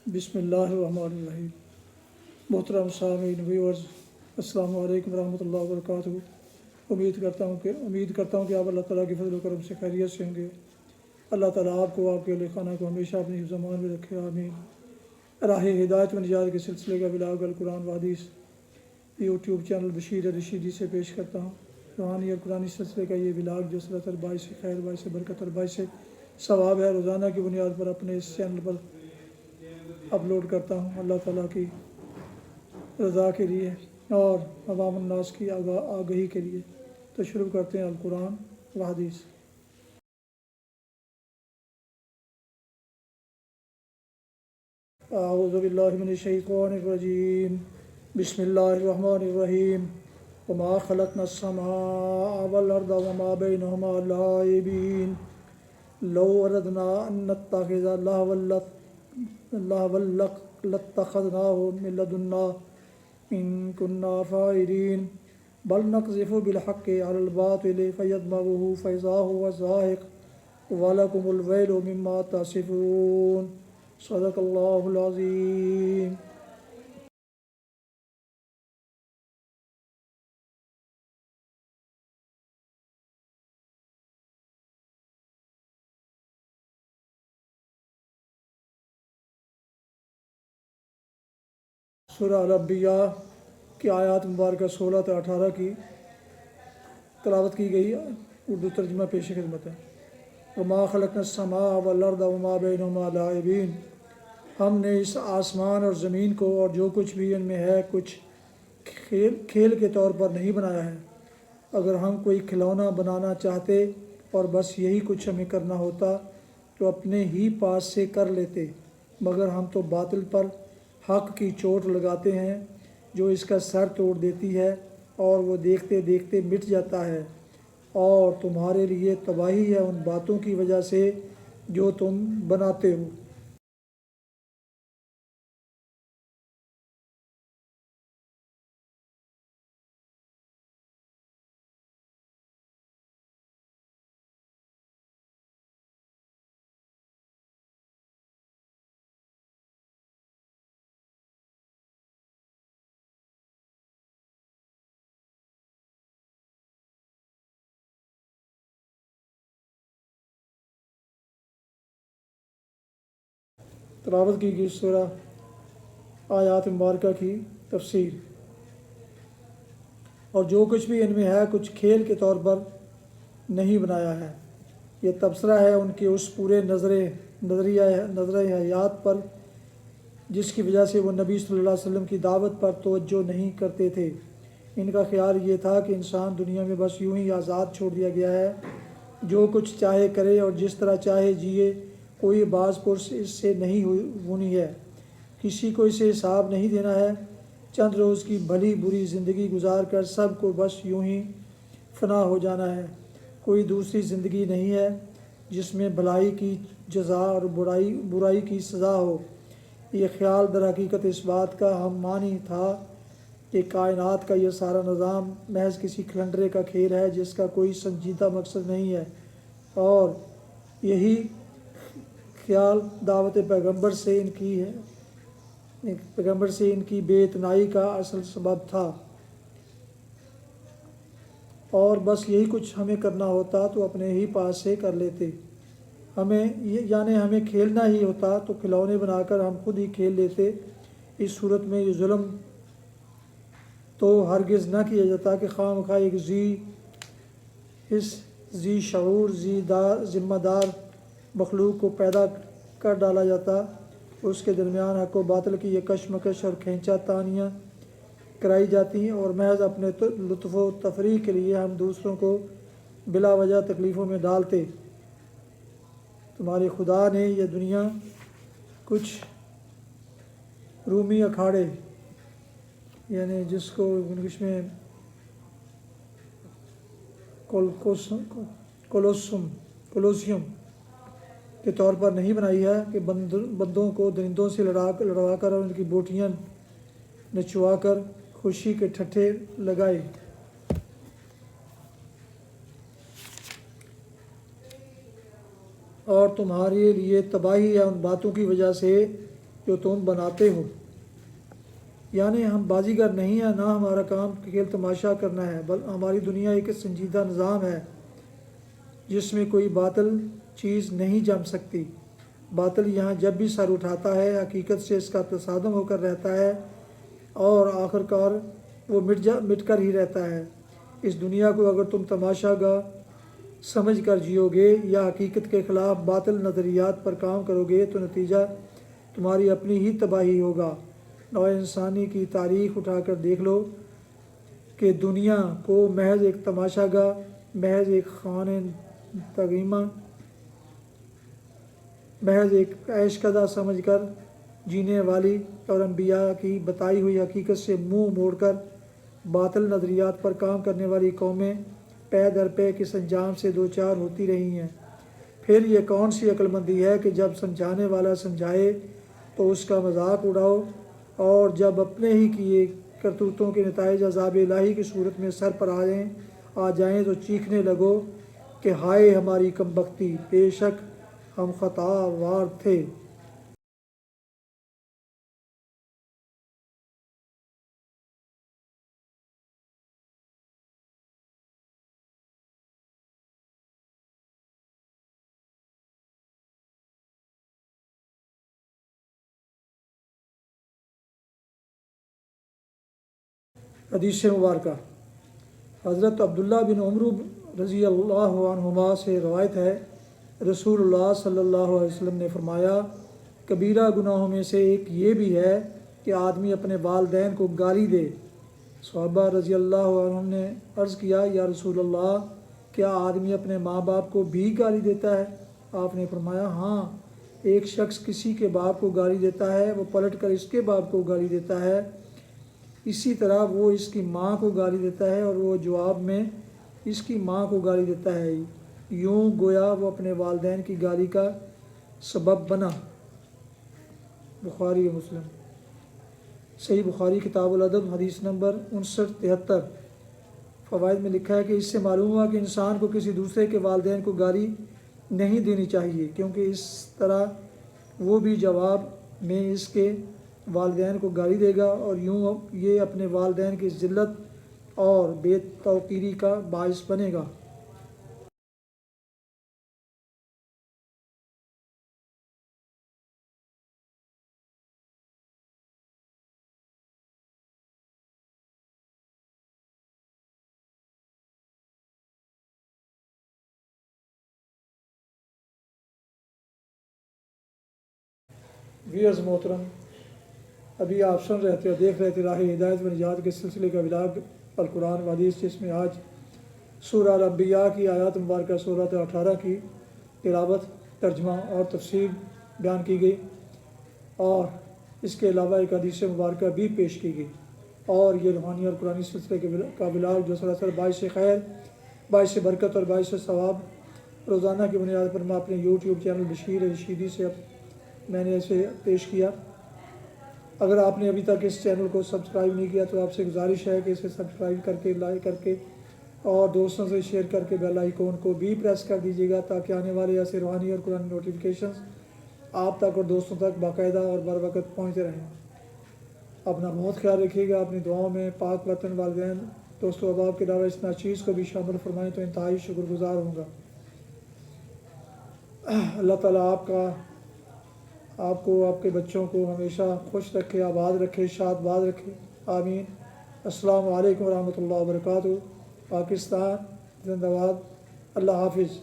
بسم اللہ الرحمن الرحیم۔ محترم سامعین ویورز، السلام علیکم ورحمۃ اللہ وبرکاتہ۔ امید کرتا ہوں کہ آپ اللہ تعالیٰ کی فضل و کرم سے خیریت سے ہوں گے۔ اللہ تعالیٰ آپ کو، آپ کے اہل خانہ کو ہمیشہ اپنی حفظ و امان میں رکھے، آمین۔ راہ ہدایت و نجات کے سلسلے کا بلاغ القرآن و حدیث یوٹیوب چینل بشیر رشیدی سے پیش کرتا ہوں۔ روحانی اور قرآنی سلسلے کا یہ بلاغ جو صلات باعث خیر، باعث برکت اور باعث ثواب ہے، روزانہ کی بنیاد پر اپنے اس چینل پر اپلوڈ کرتا ہوں، اللہ تعالیٰ کی رضا کے لیے اور عوام الناس کی آگہی کے لیے۔ تو شروع کرتے ہیں القرآن و حدیث۔ اعوذ باللہ من الشیطان الرجیم، بسم اللہ الرحمن الرحیم۔ وما خلقنا السماء والارض وما بینہما لاعبین لو اردنا ان نتخذ لهوا لاتخذناه من لدنا ان كنا فاعلين بل نقذف بالحق على الباطل فيدمغه فإذا هو زاهق ولكم الويل مما تصفون۔ صدق اللہ العظیم۔ سورہ الانبیاء کی آیات مبارکہ 16 تا 18 کی تلاوت کی گئی، اردو ترجمہ پیش خدمت ہے۔ وما خلقنا السماء والارض وما بینہما لاعبین، ہم نے اس آسمان اور زمین کو اور جو کچھ بھی ان میں ہے کچھ کھیل کے طور پر نہیں بنایا ہے۔ اگر ہم کوئی کھلونا بنانا چاہتے اور بس یہی کچھ ہمیں کرنا ہوتا تو اپنے ہی پاس سے کر لیتے، مگر ہم تو باطل پر حق کی چوٹ لگاتے ہیں جو اس کا سر توڑ دیتی ہے اور وہ دیکھتے دیکھتے مٹ جاتا ہے، اور تمہارے لیے تباہی ہے ان باتوں کی وجہ سے جو تم بناتے ہو۔ تلاوت کی گئی سورہ آیات مبارکہ کی تفسیر۔ اور جو کچھ بھی ان میں ہے کچھ کھیل کے طور پر نہیں بنایا ہے، یہ تبصرہ ہے ان کے اس پورے نظر حیات پر جس کی وجہ سے وہ نبی صلی اللہ علیہ وسلم کی دعوت پر توجہ نہیں کرتے تھے۔ ان کا خیال یہ تھا کہ انسان دنیا میں بس یوں ہی آزاد چھوڑ دیا گیا ہے، جو کچھ چاہے کرے اور جس طرح چاہے جیے، کوئی باز پرس اس سے نہیں ہونی ہے، کسی کو اسے حساب نہیں دینا ہے۔ چند روز کی بھلی بری زندگی گزار کر سب کو بس یوں ہی فنا ہو جانا ہے، کوئی دوسری زندگی نہیں ہے جس میں بھلائی کی جزا اور برائی کی سزا ہو۔ یہ خیال در حقیقت اس بات کا ہم معنی تھا کہ کائنات کا یہ سارا نظام محض کسی کھلنڈرے کا کھیل ہے جس کا کوئی سنجیدہ مقصد نہیں ہے، اور یہی خیال دعوت پیغمبر سے ان کی بے اتنائی کا اصل سبب تھا۔ اور بس یہی کچھ ہمیں کرنا ہوتا تو اپنے ہی پاس سے کر لیتے، ہمیں کھیلنا ہی ہوتا تو کھلونے بنا کر ہم خود ہی کھیل لیتے۔ اس صورت میں یہ ظلم تو ہرگز نہ کیا جاتا کہ خواہ مخواہ ایک ذی شعور ذمہ دار مخلوق کو پیدا کر ڈالا جاتا، اس کے درمیان حق و باطل کی یہ کشمکش اور کھینچا تانیاں کرائی جاتی، اور محض اپنے لطف و تفریح کے لیے ہم دوسروں کو بلا وجہ تکلیفوں میں ڈالتے۔ تمہارے خدا نے یہ دنیا کچھ رومی اکھاڑے، یعنی جس کو انگلش میں کولوسیوم کے طور پر نہیں بنائی ہے کہ بندوں کو درندوں سے لڑوا کر اور ان کی بوٹیاں نچوا کر خوشی کے ٹھٹھے لگائے۔ اور تمہارے لیے تباہی ہے ان باتوں کی وجہ سے جو تم بناتے ہو۔ یعنی ہم بازیگر نہیں ہیں، نہ ہمارا کام کھیل تماشا کرنا ہے، بل ہماری دنیا ایک سنجیدہ نظام ہے جس میں کوئی باطل چیز نہیں جم سکتی۔ باطل یہاں جب بھی سر اٹھاتا ہے حقیقت سے اس کا تصادم ہو کر رہتا ہے اور آخر کار وہ مٹ کر ہی رہتا ہے۔ اس دنیا کو اگر تم تماشا گاہ سمجھ کر جیو گے یا حقیقت کے خلاف باطل نظریات پر کام کرو گے تو نتیجہ تمہاری اپنی ہی تباہی ہوگا۔ نوع انسانی کی تاریخ اٹھا کر دیکھ لو کہ دنیا کو محض ایک تماشا گاہ، محض ایک خانہ تغیمہ، محض ایک عیش کدہ سمجھ کر جینے والی اور انبیاء کی بتائی ہوئی حقیقت سے منہ موڑ کر باطل نظریات پر کام کرنے والی قومیں پے در پے کس انجام سے دوچار ہوتی رہی ہیں۔ پھر یہ کون سی عقل مندی ہے کہ جب سمجھانے والا سمجھائے تو اس کا مذاق اڑاؤ، اور جب اپنے ہی کیے کرتوتوں کے نتائج عذاب الہی کی صورت میں سر پر آ جائیں تو چیخنے لگو کہ ہائے ہماری کم بختی، بے شک ہم خطا وار تھے۔ حدیث مبارکہ حضرت عبداللہ بن عمر رضی اللہ عنہما سے روایت ہے، رسول اللہ صلی اللہ علیہ وسلم نے فرمایا، کبیرہ گناہوں میں سے ایک یہ بھی ہے کہ آدمی اپنے والدین کو گالی دے۔ صحابہ رضی اللہ عنہم نے عرض کیا، یا رسول اللہ، کیا آدمی اپنے ماں باپ کو بھی گالی دیتا ہے؟ آپ نے فرمایا، ہاں، ایک شخص کسی کے باپ کو گالی دیتا ہے، وہ پلٹ کر اس کے باپ کو گالی دیتا ہے، اسی طرح وہ اس کی ماں کو گالی دیتا ہے اور وہ جواب میں اس کی ماں کو گالی دیتا ہے، یوں گویا وہ اپنے والدین کی گالی کا سبب بنا۔ بخاری و مسلم۔ صحیح بخاری کتاب الادب حدیث نمبر 5973۔ فوائد میں لکھا ہے کہ اس سے معلوم ہوا کہ انسان کو کسی دوسرے کے والدین کو گالی نہیں دینی چاہیے، کیونکہ اس طرح وہ بھی جواب میں اس کے والدین کو گالی دے گا اور یوں یہ اپنے والدین کی ذلت اور بے توقیری کا باعث بنے گا۔ ویئرز محترم، ابھی آپ سن رہے تھے اور دیکھ رہے تھے راہ ہدایت و نجات کے سلسلے کا ولاگ القرآن و حدیث، جس میں آج سورہ الانبیاء کی آیات مبارکہ سورہ 18 کی تلاوت، ترجمہ اور تفسیر بیان کی گئی، اور اس کے علاوہ ایک حدیث مبارکہ بھی پیش کی گئی، اور یہ روحانی اور قرآنی سلسلے کا ولاگ جو سراسر باعث خیر، باعث برکت اور باعث ثواب روزانہ کی بنیاد پر میں اپنے یوٹیوب چینل بشیر رشیدی سے میں نے اسے پیش کیا۔ اگر آپ نے ابھی تک اس چینل کو سبسکرائب نہیں کیا تو آپ سے گزارش ہے کہ اسے سبسکرائب کر کے، لائک کر کے اور دوستوں سے شیئر کر کے بیل آئیکن کو بھی پریس کر دیجیے گا، تاکہ آنے والے ایسے روحانی اور قرآن نوٹیفیکیشنز آپ تک اور دوستوں تک باقاعدہ اور بر وقت پہنچتے رہیں۔ اپنا بہت خیال رکھیے گا، اپنی دعاؤں میں پاک وطن، والدین، دوست و احباب کے علاوہ اس ناچیز کو بھی شامل فرمائیں تو انتہائی شکر گزار ہوں گا۔ اللہ تعالیٰ آپ کو، آپ کے بچوں کو ہمیشہ خوش رکھے، آباد رکھے، شاد باز رکھے، آمین۔ السلام علیکم ورحمۃ اللہ وبرکاتہ۔ پاکستان زندہ باد۔ اللہ حافظ۔